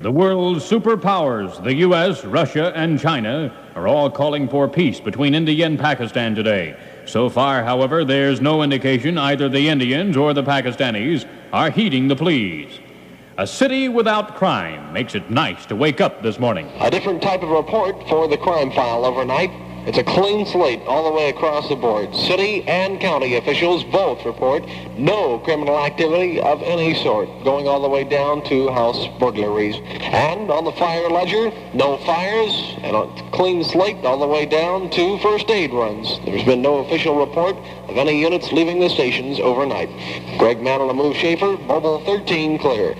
The world's superpowers, the U.S., Russia, and China, are all calling for peace between India and Pakistan today. So far, however, there's no indication either the Indians or the Pakistanis are heeding the pleas. A city without crime makes it nice to wake up this morning. A different type of report for the crime file overnight. It's a clean slate all the way across the board. City and county officials both report no criminal activity of any sort, going all the way down to house burglaries. And on the fire ledger, no fires, and a clean slate all the way down to first aid runs. There's been no official report of any units leaving the stations overnight. Greg Manilow Schaefer, Mobile 13 clear.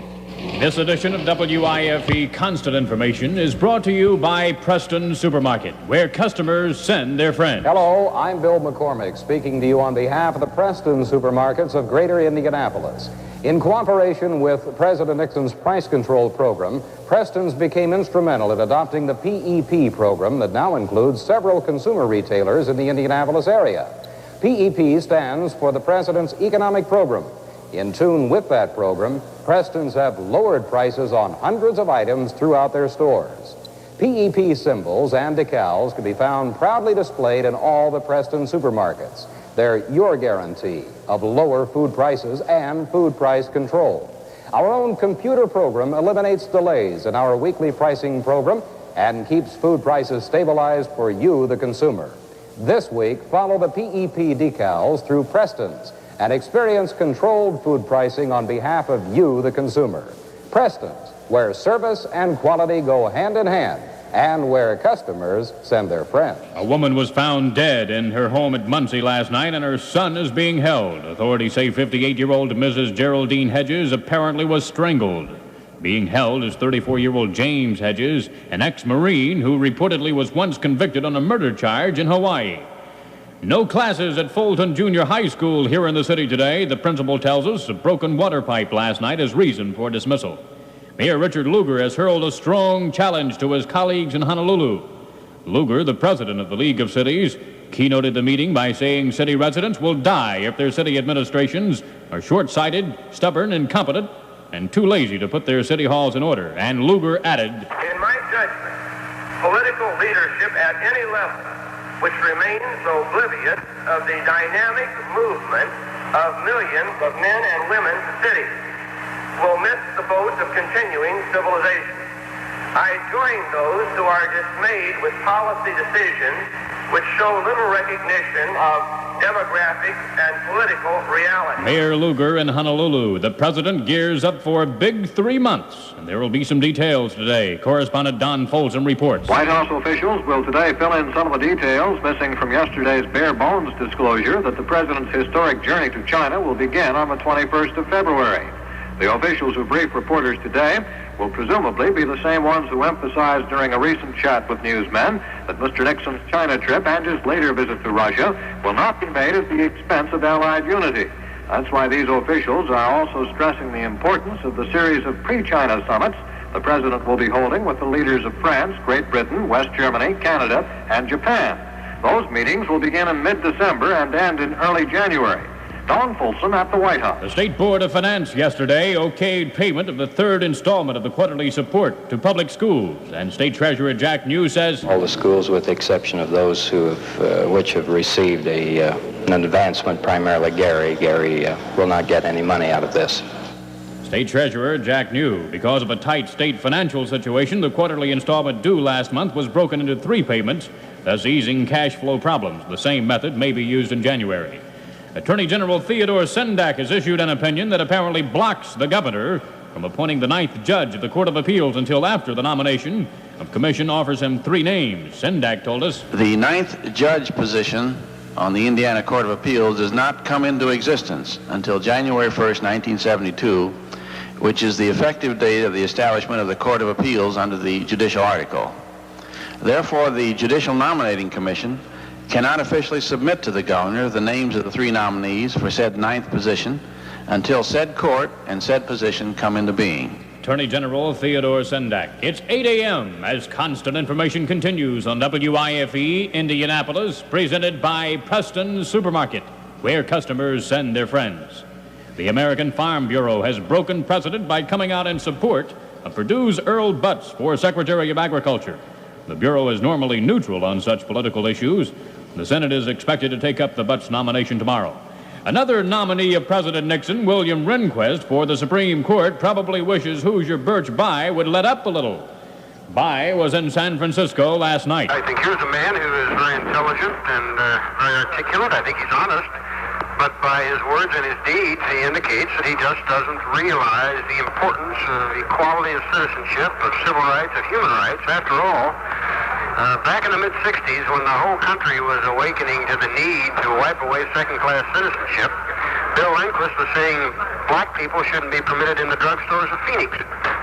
This edition of WIFE Constant Information is brought to you by Preston Supermarket, where customers send their friends. Hello, I'm Bill McCormick, speaking to you on behalf of the Preston Supermarkets of Greater Indianapolis. In cooperation with President Nixon's price control program, Preston's became instrumental in adopting the PEP program that now includes several consumer retailers in the Indianapolis area. PEP stands for the President's Economic Program. In tune with that program, Preston's have lowered prices on hundreds of items throughout their stores. PEP symbols and decals can be found proudly displayed in all the Preston supermarkets. They're your guarantee of lower food prices and food price control. Our own computer program eliminates delays in our weekly pricing program and keeps food prices stabilized for you, the consumer. This week, follow the PEP decals through Preston's and experience controlled food pricing on behalf of you, the consumer. Preston's, where service and quality go hand in hand, and where customers send their friends. A woman was found dead in her home at Muncie last night, and her son is being held. Authorities say 58-year-old Mrs. Geraldine Hedges apparently was strangled. Being held is 34-year-old James Hedges, an ex-Marine who reportedly was once convicted on a murder charge in Hawaii. No classes at Fulton Junior High School here in the city today. The principal tells us a broken water pipe last night is reason for dismissal. Mayor Richard Lugar has hurled a strong challenge to his colleagues in Honolulu. Lugar, the president of the League of Cities, keynoted the meeting by saying city residents will die if their city administrations are short-sighted, stubborn, incompetent, and too lazy to put their city halls in order. And Lugar added, "In my judgment, political leadership at any level which remains oblivious of the dynamic movement of millions of men and women to cities will miss the boat of continuing civilization. I join those who are dismayed with policy decisions which show little recognition of demographic and political reality." Mayor Lugar in Honolulu. The president gears up for a big 3 months, and there will be some details today. Correspondent Don Folsom reports. White House officials will today fill in some of the details missing from yesterday's bare-bones disclosure that the president's historic journey to China will begin on the 21st of February. The officials who brief reporters today will presumably be the same ones who emphasized during a recent chat with newsmen that Mr. Nixon's China trip and his later visit to Russia will not be made at the expense of Allied unity. That's why these officials are also stressing the importance of the series of pre-China summits the president will be holding with the leaders of France, Great Britain, West Germany, Canada, and Japan. Those meetings will begin in mid-December and end in early January. Don Folsom at the White House. The State Board of Finance yesterday okayed payment of the third installment of the quarterly support to public schools. And State Treasurer Jack New says all the schools, with the exception of those which have received an advancement, primarily Gary will not get any money out of this. State Treasurer Jack New. Because of a tight state financial situation, the quarterly installment due last month was broken into 3 payments, thus easing cash flow problems. The same method may be used in January. Attorney General Theodore Sendak has issued an opinion that apparently blocks the governor from appointing the 9th judge of the Court of Appeals until after the nomination of commission offers him 3 names. Sendak told us the 9th judge position on the Indiana Court of Appeals does not come into existence until January 1st, 1972, which is the effective date of the establishment of the Court of Appeals under the judicial article. Therefore, the Judicial Nominating Commission cannot officially submit to the governor the names of the 3 nominees for said 9th position until said court and said position come into being. Attorney General Theodore Sendak. It's 8 a.m. as Constant Information continues on WIFE Indianapolis, presented by Preston Supermarket, where customers send their friends. The American Farm Bureau has broken precedent by coming out in support of Purdue's Earl Butz for Secretary of Agriculture. The Bureau is normally neutral on such political issues. The Senate is expected to take up the Butz nomination tomorrow. Another nominee of President Nixon, William Rehnquist, for the Supreme Court, probably wishes Hoosier Birch Bayh would let up a little. Bayh was in San Francisco last night. I think here's a man who is very intelligent and very articulate. I think he's honest. But by his words and his deeds, he indicates that he just doesn't realize the importance of equality of citizenship, of civil rights, of human rights. After all, back in the mid-'60s, when the whole country was awakening to the need to wipe away second-class citizenship, Bill Rehnquist was saying black people shouldn't be permitted in the drugstores of Phoenix.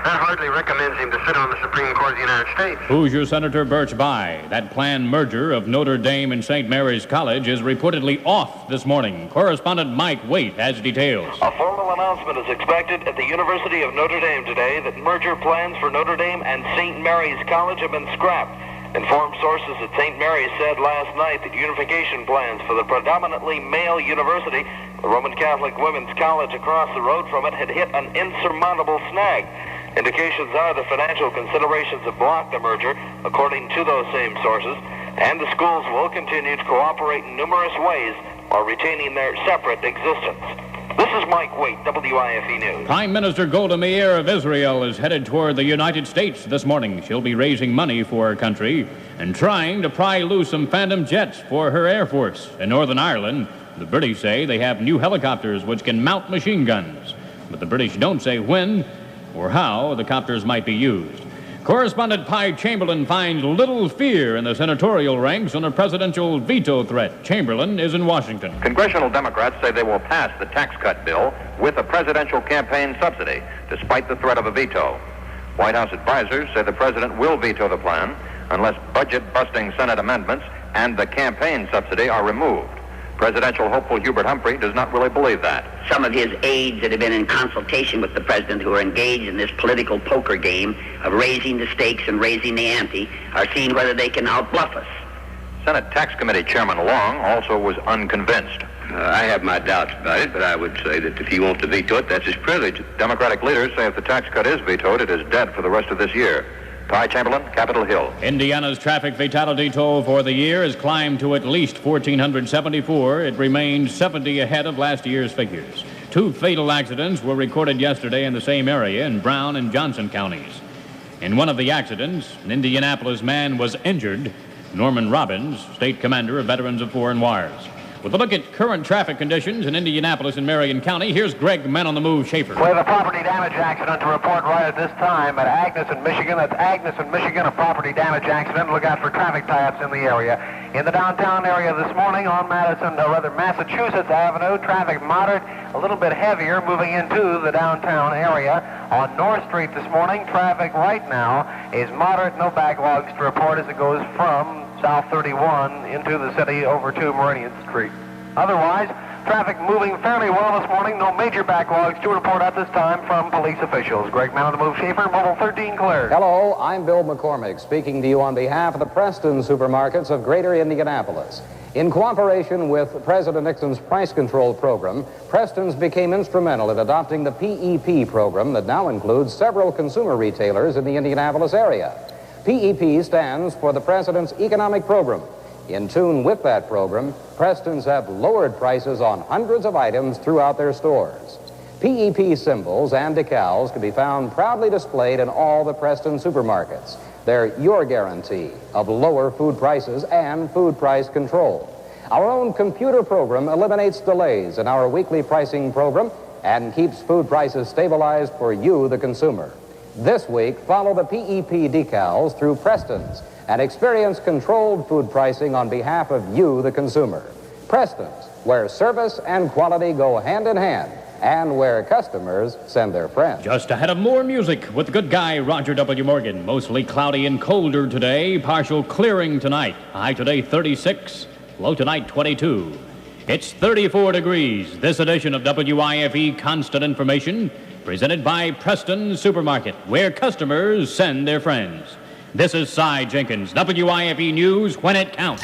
That hardly recommends him to sit on the Supreme Court of the United States. Hoosier Senator Birch Bayh. That planned merger of Notre Dame and St. Mary's College is reportedly off this morning. Correspondent Mike Waite has details. A formal announcement is expected at the University of Notre Dame today that merger plans for Notre Dame and St. Mary's College have been scrapped. Informed sources at St. Mary's said last night that unification plans for the predominantly male university, the Roman Catholic Women's College across the road from it, had hit an insurmountable snag. Indications are the financial considerations have blocked the merger, according to those same sources, and the schools will continue to cooperate in numerous ways while retaining their separate existence. This is Mike Waite, WIFE News. Prime Minister Golda Meir of Israel is headed toward the United States this morning. She'll be raising money for her country and trying to pry loose some Phantom jets for her Air Force. In Northern Ireland, the British say they have new helicopters which can mount machine guns. But the British don't say when or how the copters might be used. Correspondent Pi Chamberlain finds little fear in the senatorial ranks on a presidential veto threat. Chamberlain is in Washington. Congressional Democrats say they will pass the tax cut bill with a presidential campaign subsidy, despite the threat of a veto. White House advisors say the president will veto the plan unless budget-busting Senate amendments and the campaign subsidy are removed. Presidential hopeful Hubert Humphrey does not really believe that. Some of his aides that have been in consultation with the president, who are engaged in this political poker game of raising the stakes and raising the ante, are seeing whether they can outbluff us. Senate Tax Committee Chairman Long also was unconvinced. I have my doubts about it, but I would say that if he wants to veto it, that's his privilege. Democratic leaders say if the tax cut is vetoed, it is dead for the rest of this year. Pi Chamberlain, Capitol Hill. Indiana's traffic fatality toll for the year has climbed to at least 1,474. It remains 70 ahead of last year's figures. 2 fatal accidents were recorded yesterday in the same area in Brown and Johnson counties. In one of the accidents, an Indianapolis man was injured. Norman Robbins, state commander of Veterans of Foreign Wars. With a look at current traffic conditions in Indianapolis and Marion County, here's Greg Man on the Move Schaefer. We have a property damage accident to report right at this time at Agnes in Michigan. That's Agnes in Michigan, a property damage accident. Look out for traffic tie-ups in the area. In the downtown area this morning on Massachusetts Avenue, traffic moderate, a little bit heavier moving into the downtown area. On North Street this morning, traffic right now is moderate, no backlogs to report as it goes from South 31 into the city over to Meridian Street. Otherwise, traffic moving fairly well this morning. No major backlogs to report at this time from police officials. Greg Man on the Move Schaefer, Mobile 13 cleared. Hello, I'm Bill McCormick, speaking to you on behalf of the Preston supermarkets of Greater Indianapolis. In cooperation with President Nixon's price control program, Preston's became instrumental in adopting the PEP program that now includes several consumer retailers in the Indianapolis area. PEP stands for the President's Economic Program. In tune with that program, Preston's have lowered prices on hundreds of items throughout their stores. PEP symbols and decals can be found proudly displayed in all the Preston supermarkets. They're your guarantee of lower food prices and food price control. Our own computer program eliminates delays in our weekly pricing program and keeps food prices stabilized for you, the consumer. This week, follow the PEP decals through Preston's and experience controlled food pricing on behalf of you, the consumer. Preston's, where service and quality go hand in hand, and where customers send their friends. Just ahead of more music with the good guy, Roger W. Morgan. Mostly cloudy and colder today, partial clearing tonight. High today 36, low tonight 22. It's 34 degrees. This edition of WIFE Constant Information, presented by Preston Supermarket, where customers send their friends. This is Cy Jenkins, WIFE News when it counts.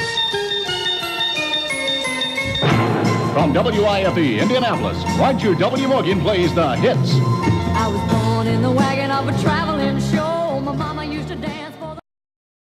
From WIFE Indianapolis, Roger W. Morgan plays the hits. I was born in the wagon of a traveling